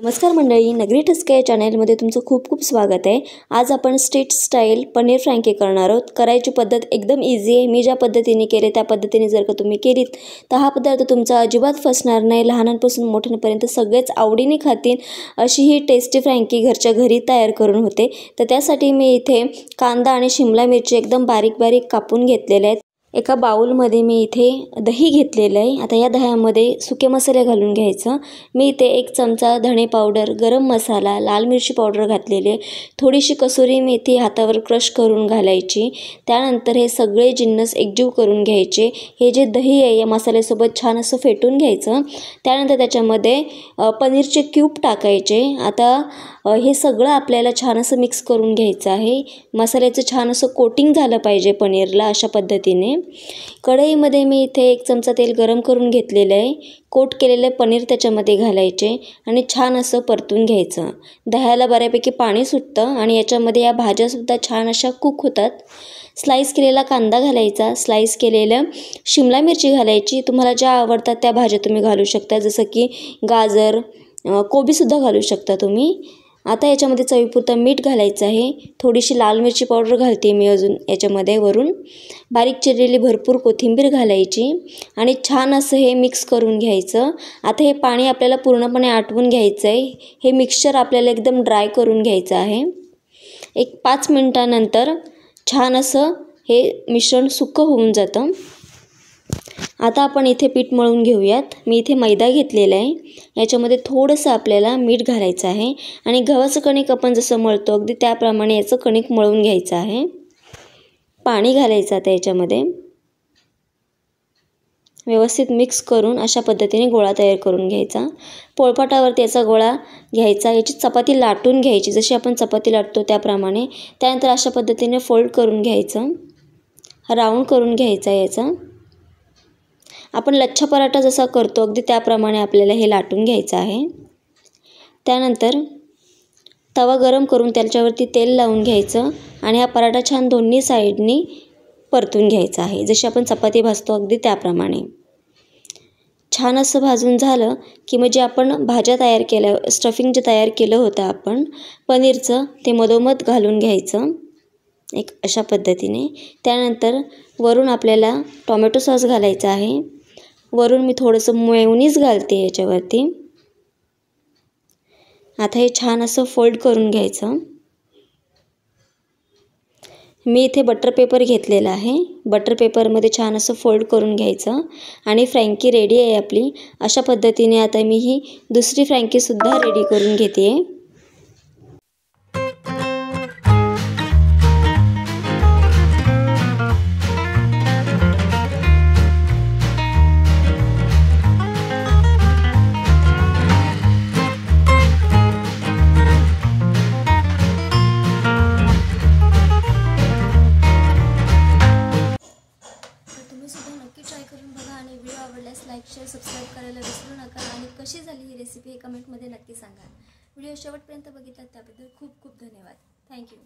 नमस्कार मंडळी, नगरी ठसका या चॅनलमध्ये तुमचं खूप खूप स्वागत आहे। आज आपण स्ट्रीट स्टाईल पनीर फ्रँकी करणार आहोत। करायची पद्धत एकदम इझी आहे। मी ज्या पद्धतीने केले त्या पद्धतीने जर का तुम्ही केलीत तर हा पदार्थ तुमचा अजिबात फसणार नाही। लहानांपासून मोठ्यांपर्यंत सगळेच आवडीने खातील अशी ही टेस्टी फ्रँकी घरच्या घरी तयार करून होते। तर त्यासाठी मी इथे कांदा आणि शिमला मिरची एकदम बारीक बारीक कापून घेतलेले आहेत। एका बाउलमध्ये मी इथे दही घेतलेलं आहे। आता या दह्यामध्ये सुके मसाले घालून घ्यायचं। मी इथे 1 चमचा धणे पावडर, गरम मसाला, लाल मिरची पावडर घातलेले, थोडीशी कसुरी मेथी हातावर क्रश करून घालायची। त्यानंतर हे सगळे जिन्नस एकजीव करून घ्यायचे। हे जे दही आहे या मसाल्यासोबत छान असं फेटून घ्यायचं। त्यानंतर त्याच्यामध्ये पनीरचे क्यूब टाकायचे। आता हे सगळं आपल्याला छान असं मिक्स करून घ्यायचं आहे। मसाल्याचं छान असं कोटिंग झालं पाहिजे पनीरला अशा पद्धतीने। कढईमध्ये मी इथे 1 चमचा तेल गरम करून घेतलेलं आहे। कोट केलेले पनीर त्याच्यामध्ये घालायचे आणि छान असं परतून घ्यायचं। दह्याला बऱ्यापैकी पाणी सुटतं आणि याच्यामध्ये या भाज्यासुद्धा छान अशा कुक होतात। स्लाइस केलेला कांदा घालायचा, स्लाइस केलेलं शिमला मिरची घालायची। तुम्हाला ज्या आवडतात त्या भाज्या तुम्ही घालू शकता, जसं की गाजर, कोबीसुद्धा घालू शकता तुम्ही। आता याच्यामध्ये चवीपुरतं मीठ घालायचं आहे। थोडीशी लाल मिरची पावडर घालते मी अजून याच्यामध्ये वरून। बारीक चिरलेली भरपूर कोथिंबीर घालायची आणि छान असं हे मिक्स करून घ्यायचं। आता हे पाणी आपल्याला पूर्णपणे आटवून घ्यायचं आहे। हे मिक्सचर आपल्याला एकदम ड्राय करून घ्यायचं आहे। 5 मिनिटानंतर छान असं हे मिश्रण सुकं होऊन जातं। आता आपण इथे पीठ मळून घेऊयात। मी इथे मैदा घेतलेला आहे। याच्यामध्ये थोडंसं आपल्याला मीठ घालायचं आहे आणि गव्हाचं कणिक आपण जसं मळतो अगदी त्याप्रमाणे याचं कणिक मळून घ्यायचं आहे। पाणी घालायचं आता याच्यामध्ये। व्यवस्थित मिक्स करून अशा पद्धतीने गोळा तयार करून घ्यायचा। पोळपाटावरती याचा गोळा घ्यायचा। याची चपाती लाटून घ्यायची, जशी आपण चपाती लाटतो त्याप्रमाणे। त्यानंतर अशा पद्धतीने फोल्ड करून घ्यायचं, राऊंड करून घ्यायचा याचा। आपण लच्छा पराठा जसा करतो अगदी त्याप्रमाणे आपल्याला हे लाटून घ्यायचं आहे। त्यानंतर तवा गरम करून त्याच्यावरती तेल लावून घ्यायचं आणि हा पराठा छान दोन्ही साईडनी परतून घ्यायचा आहे, जशी आपण चपाती भाजतो अगदी त्याप्रमाणे। छान असं भाजून झालं की मग जे आपण भाज्या तयार केल्या, स्टफिंग जे तयार केलं होतं आपण पनीरचं, ते मधोमध घालून घ्यायचं अशा पद्धतीने। त्यानंतर वरून आपल्याला टोमॅटो सॉस घालायचा आहे। वरून मी थोडंसं मेयोनीज घालते याच्यावरती। आता हे छान असं फोल्ड करून घ्यायचं। मी इथे बटर पेपर घेतलेला आहे। बटर पेपरमध्ये छान असं फोल्ड करून घ्यायचं आणि फ्रँकी रेडी आहे आपली। अशा पद्धतीने आता मी ही दुसरी फ्रँकीसुद्धा रेडी करून घेते आहे। नक्की ट्राय करून बघा आणि व्हिडिओ आवडल्यास लाईक, शेअर, सबस्क्राईब करायला विसरू नका। आणि कशी झाली ही रेसिपी हे कमेंटमध्ये नक्की सांगा। व्हिडिओ शेवटपर्यंत बघितलात त्याबद्दल खूप खूप धन्यवाद। थँक्यू।